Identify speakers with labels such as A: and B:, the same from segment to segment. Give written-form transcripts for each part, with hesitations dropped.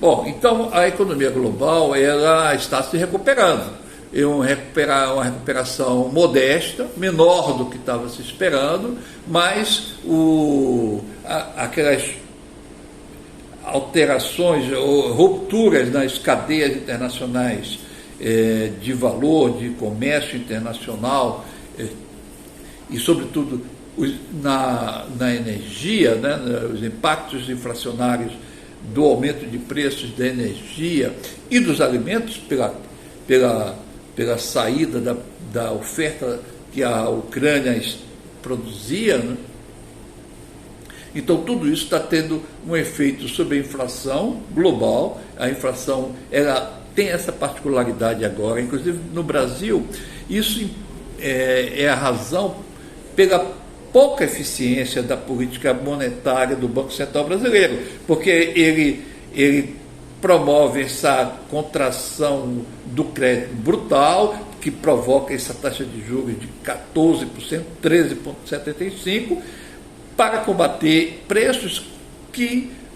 A: Bom, então a economia global ela está se recuperando. É uma recuperação modesta, menor do que estava se esperando, mas aquelas alterações ou rupturas nas cadeias internacionais de valor, de comércio internacional e, sobretudo, na energia, né, os impactos inflacionários do aumento de preços da energia e dos alimentos pela saída da oferta que a Ucrânia produzia, né? Então tudo isso está tendo um efeito sobre a inflação global. A inflação ela tem essa particularidade agora, inclusive no Brasil. Isso é a razão pela pouca eficiência da política monetária do Banco Central brasileiro, porque ele promove essa contração do crédito brutal, que provoca essa taxa de juros de 14%, 13,75%, para combater preços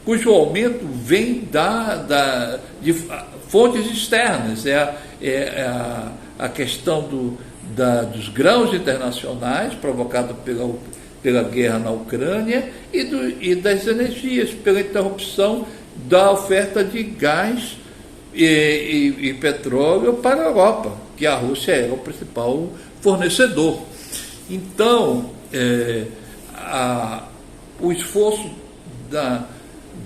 A: cujo aumento vem de fontes externas. A questão dos grãos internacionais, provocado pela guerra na Ucrânia, e das energias, pela interrupção da oferta de gás e petróleo para a Europa, que a Rússia era o principal fornecedor. Então, o esforço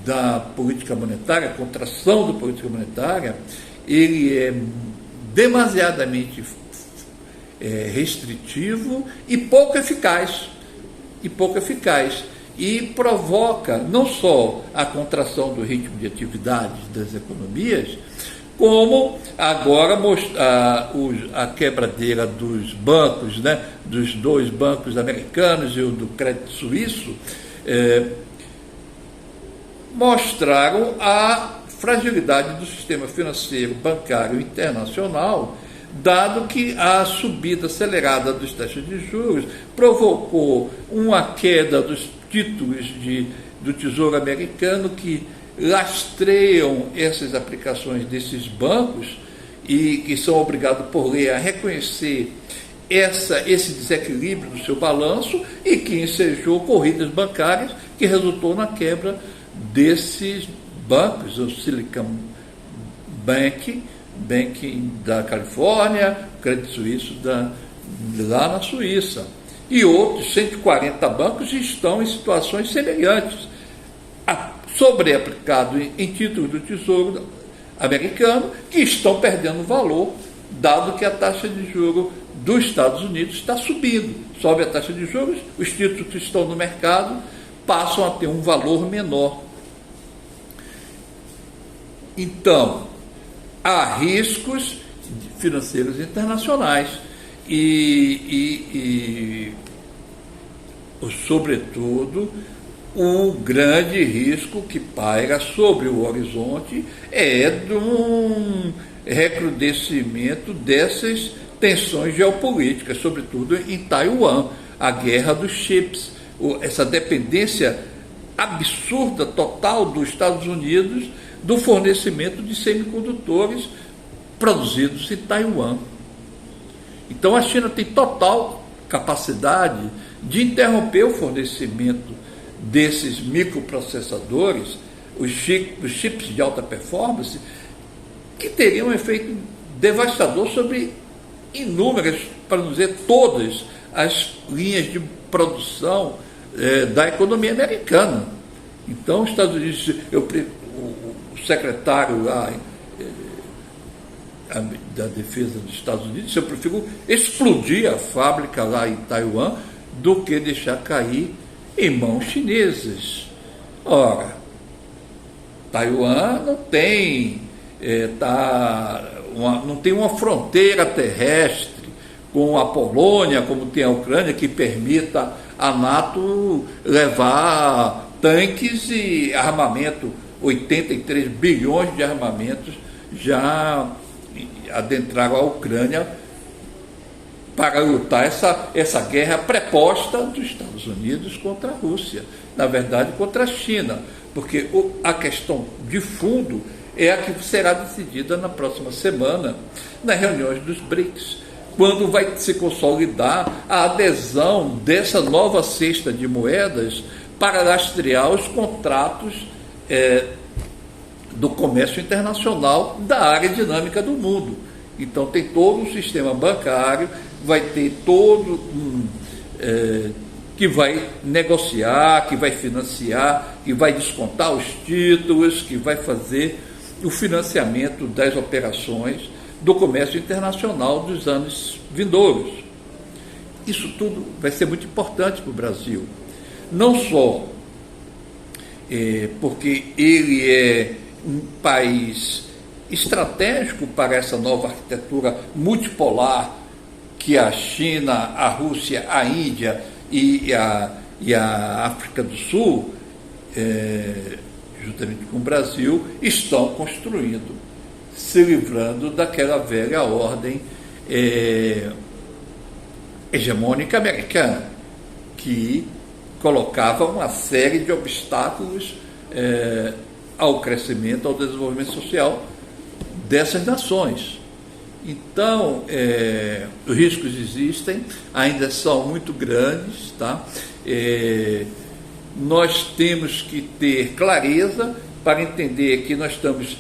A: da política monetária, a contração da política monetária, ele é demasiadamente restritivo e pouco eficaz. E provoca não só a contração do ritmo de atividade das economias, como agora a quebradeira dos bancos, né, dos dois bancos americanos e o do Crédito Suíço, mostraram a fragilidade do sistema financeiro bancário internacional, dado que a subida acelerada das taxas de juros provocou uma queda dos títulos do Tesouro Americano que lastreiam essas aplicações desses bancos e que são obrigados por lei a reconhecer esse desequilíbrio do seu balanço e que ensejou corridas bancárias que resultou na quebra desses bancos, o Silicon Bank da Califórnia, o Crédito Suíço lá na Suíça. E outros 140 bancos estão em situações semelhantes, sobreaplicado em títulos do Tesouro Americano, que estão perdendo valor, dado que a taxa de juros dos Estados Unidos está subindo. Sobe a taxa de juros, os títulos que estão no mercado passam a ter um valor menor. Então, há riscos financeiros internacionais e sobretudo, o grande risco que paira sobre o horizonte é de um recrudescimento dessas tensões geopolíticas, sobretudo em Taiwan, a guerra dos chips, essa dependência absurda, total dos Estados Unidos do fornecimento de semicondutores produzidos em Taiwan. Então a China tem total capacidade de interromper o fornecimento desses microprocessadores, os chips de alta performance, que teriam um efeito devastador sobre inúmeras, para não dizer todas, as linhas de produção da economia americana. Então, os Estados Unidos, o secretário lá da Defesa dos Estados Unidos, eu prefiro explodir a fábrica lá em Taiwan do que deixar cair em mãos chinesas. Ora, Taiwan não tem uma fronteira terrestre com a Polônia, como tem a Ucrânia, que permita a NATO levar tanques e armamento, 83 bilhões de armamentos já adentraram a Ucrânia para lutar essa guerra preposta dos Estados Unidos contra a Rússia, na verdade contra a China, porque a questão de fundo é a que será decidida na próxima semana, nas reuniões dos BRICS, quando vai se consolidar a adesão dessa nova cesta de moedas para lastrear os contratos do comércio internacional da área dinâmica do mundo. Então tem todo um sistema bancário, vai ter todo que vai negociar, que vai financiar, que vai descontar os títulos, que vai fazer o financiamento das operações do comércio internacional dos anos vindouros. Isso tudo vai ser muito importante para o Brasil. Não só porque ele é um país estratégico para essa nova arquitetura multipolar que a China, a Rússia, a Índia e a África do Sul, juntamente com o Brasil, estão construindo, se livrando daquela velha ordem hegemônica americana, que colocava uma série de obstáculos ao crescimento, ao desenvolvimento social dessas nações. Então, os riscos existem, ainda são muito grandes, tá? Nós temos que ter clareza para entender que nós estamos,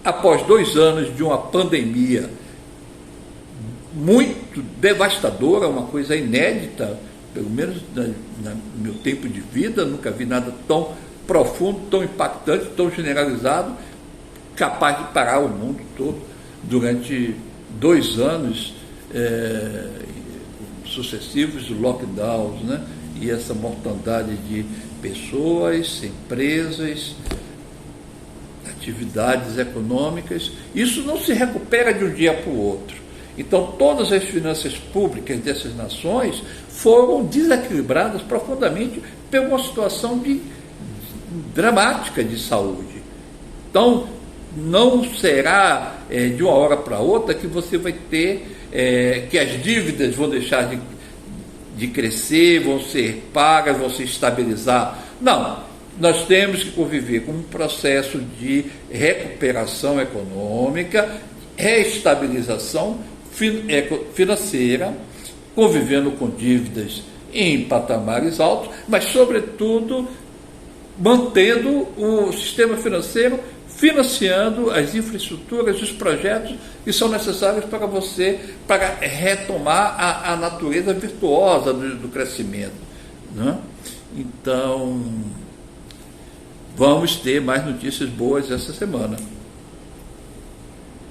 A: após 2 anos de uma pandemia muito devastadora, uma coisa inédita, pelo menos no meu tempo de vida, nunca vi nada tão profundo, tão impactante, tão generalizado, capaz de parar o mundo todo durante 2 anos sucessivos de lockdowns, né? E essa mortandade de pessoas, empresas, atividades econômicas. Isso não se recupera de um dia para o outro. Então, todas as finanças públicas dessas nações foram desequilibradas profundamente por uma situação dramática de saúde. Então, não será de uma hora para outra que você vai ter, que as dívidas vão deixar de crescer, vão ser pagas, vão se estabilizar. Não, nós temos que conviver com um processo de recuperação econômica, reestabilização financeira, convivendo com dívidas em patamares altos, mas, sobretudo, mantendo o sistema financeiro financiando as infraestruturas, os projetos que são necessários para retomar a natureza virtuosa do crescimento, né? Então, vamos ter mais notícias boas essa semana.